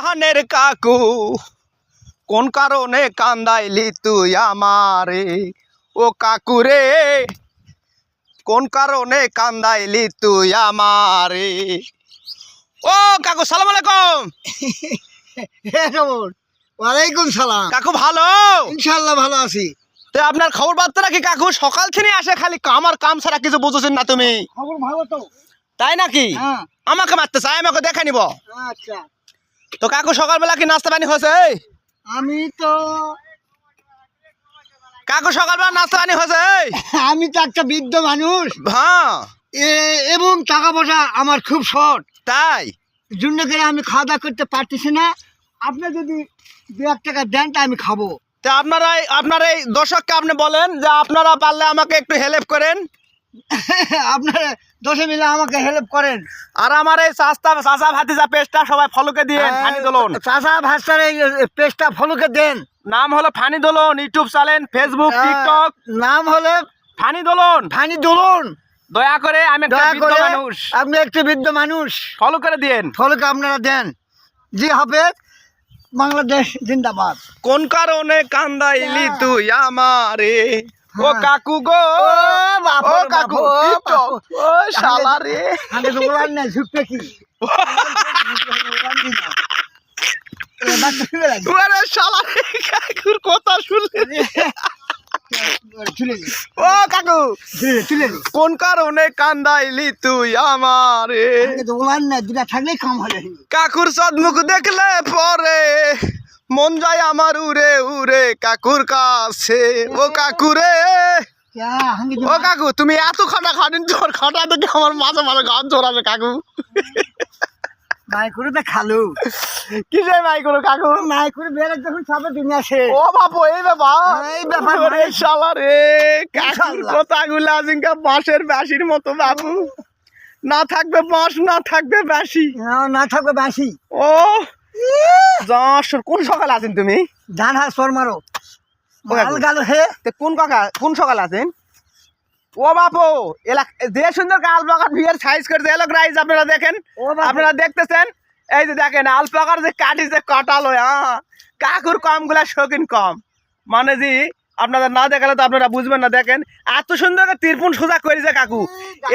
প্রাণের কাকু কোন কারণে কান্দাইলি তুই আমারে ও কাকু রে কোন কারণে কান্দাইলি তুই আমারে ও কাকু সালাম আলাইকুম। ওয়ালাইকুম সালাম। কাকু ভালো? ইনশাআল্লাহ ভালো আছি। তো আপনার খবর বার্তা নাকি কাকু? সকাল থেকে আসে খালি কামার কাম ছাড়া কিছু বুঝছেন না তুমি। খবর ভালো তো? তাই নাকি? হ্যাঁ। আমাকে মারতে চাই, আমাকে দেখে নিব। আচ্ছা। তো কাকু সকালবেলা কি নাস্তা পানি হয়েছে? আমি তো কাকু সকালবেলা নাস্তা পানি হয়েছে? আমি তো একটা বৃদ্ধ মানুষ, হ্যাঁ। এবং টাকা পয়সা আমার খুব শর্ট, তাই জন্য করে আমি খাওয়া দাওয়া করতে পারতেছি না। আপনি যদি 2-1 টাকা দেন তা আমি খাবো। তো আপনার এই দর্শককে আপনি বলেন যে আপনারা পারলে আমাকে একটু হেল্প করেন, আপনারা 10 মিলে আমাকে হেল্প করেন। আর আমার এই চাচা ভাতিজা পেজটা সবাই ফলোকে দিয়েন। ফানি দোলন চাচা ভাষার এই পেজটা ফলোকে দেন। নাম হলো ফানি দোলন, ইউটিউব চ্যানেল, ফেসবুক, টিকটক, নাম হলে ফানি দোলন। ফানি দোলন। দয়া করে আমি একটা দয়া বৃদ্ধ করে মানুষ, আপনি একটু বৃদ্ধ মানুষ, ফলো করে দিয়েন। ফলোকে আপনারা দেন। জি হবে, বাংলাদেশ জিন্দাবাদ। কোন কারণে কান্দাইলি তুই আমারে ও হ্যাঁ। কাকু গো, বাপরে ও কাকু, বাপ, ও টিকটক, ও শালা রে। আমি তো বলার না, ঝুঁকতে কি ওরে শালা রে, কাকুর কথা শুনলে। ও কাকু, কোন কারণে কান্দাইলি তুই আমারে? বলার না, দুটা থাকলেই কম হলে। কাকুর সদমুখ দেখলে পরে মন যায় আমার উড়ে উড়ে কাকুর কাছে ও কাকু রে। ও কাকু, তুমি এত খাটা খাটেন, তোর খাটা দেখে আমার মাঝে মাঝে গান জোরাবে কাকু। মাই করে তো খালু কিসে মাই করো কাকু? মাই করে বেড়ে যখন সবে দুনিয়া আসে। ও বাপু, এই ব্যাপার, এই ব্যাপার ওরে শালা রে, কাকুর ইনশাআল্লাহ। কথাগুলা জিঙ্কা বাঁশের বাঁশির মতো বাবু। না থাকবে বাঁশ, না থাকবে বাঁশি। না থাকবে বাসি। ও যশোর কোন সকালে আছেন তুমি? ধান হাত সর মারো ও কাকু। মাল গেল হে। তে কোন সকালে আছেন? ও বাপু, যে সুন্দর আলপাকার বিয়ের সাইজ করছে এলাক রাইজ আপনারা দেখেন, ও বাপু। আপনারা দেখতেছেন। এই যে দেখেন আলপাকার যে কাঠি যে কাটালো, হ্যাঁ কাকুর কমগুলা শৌখিন কম, মানে যে আপনাদের না দেখালে তো আপনারা বুঝবেন না। দেখেন এত সুন্দর তিরপুন সোজা করেছে কাকু।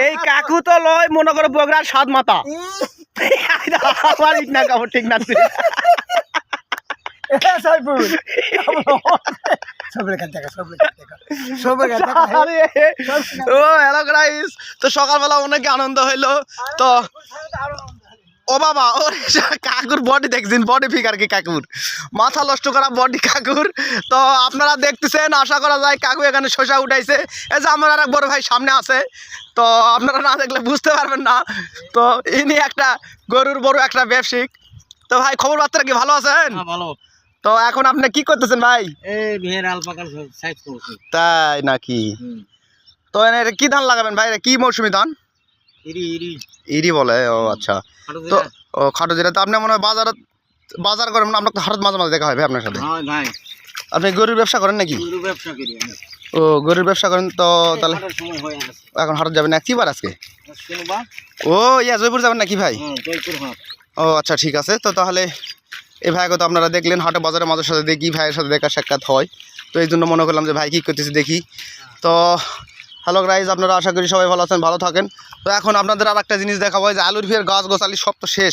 এই কাকু তো লয় মনে করো বগরার 7 মাথা। আমার ঠিক না কাপড় ঠিক না। ও হ্যালো গাইস, তো সকালবেলা অনেক আনন্দ হইলো। তো ও বাবা, ও কাকুর বডি দেখছেন, বডি ফিগার কি কাকুর, মাথা নষ্ট করা বডি কাকুর। তো আপনারা দেখতেছেন, আশা করা যায় কাকু এখানে শসা উঠাইছে। এই যে আমার আর এক বড় ভাই সামনে আছে, তো আপনারা না দেখলে বুঝতে পারবেন না। তো ইনি একটা গরুর বড় একটা ব্যবসায়িক। তো ভাই খবর বার্তা কি ভালো আছেন? ভালো। তো এখন আপনি কি করতেছেন ভাই? এই ভেড় আলপাকার সাইজ করছি। তাই নাকি? তো এটা কি ধান লাগাবেন ভাই? কি মৌসুমি ধান? ইরি বলে? ও আচ্ছা। তো ও খাটো যেটা, তো আপনি মনে হয় বাজার করেন না? আপনার তো হাটত মাঝে মাঝে দেখা হয় ভাই আপনার সাথে। আপনি গরুর ব্যবসা করেন নাকি? ও গরুর ব্যবসা করেন, তো তাহলে এখন হাটত যাবেন না? কি বার আজকে? ও ইয়া, জয়পুর যাবেন নাকি ভাই? ও আচ্ছা, ঠিক আছে। তো তাহলে এই ভাইকে তো আপনারা দেখলেন হাটে বাজারে মাঝে সাথে দেখি, ভাইয়ের সাথে দেখা সাক্ষাৎ হয়। তো এই জন্য মনে করলাম যে ভাই কী করতেছে দেখি। তো হ্যালো গাইজ, আপনারা আশা করি সবাই ভালো আছেন, ভালো থাকেন। তো এখন আপনাদের আর একটা জিনিস দেখাবো, যে আলুর ফের গাছ গোছালি সব তো শেষ।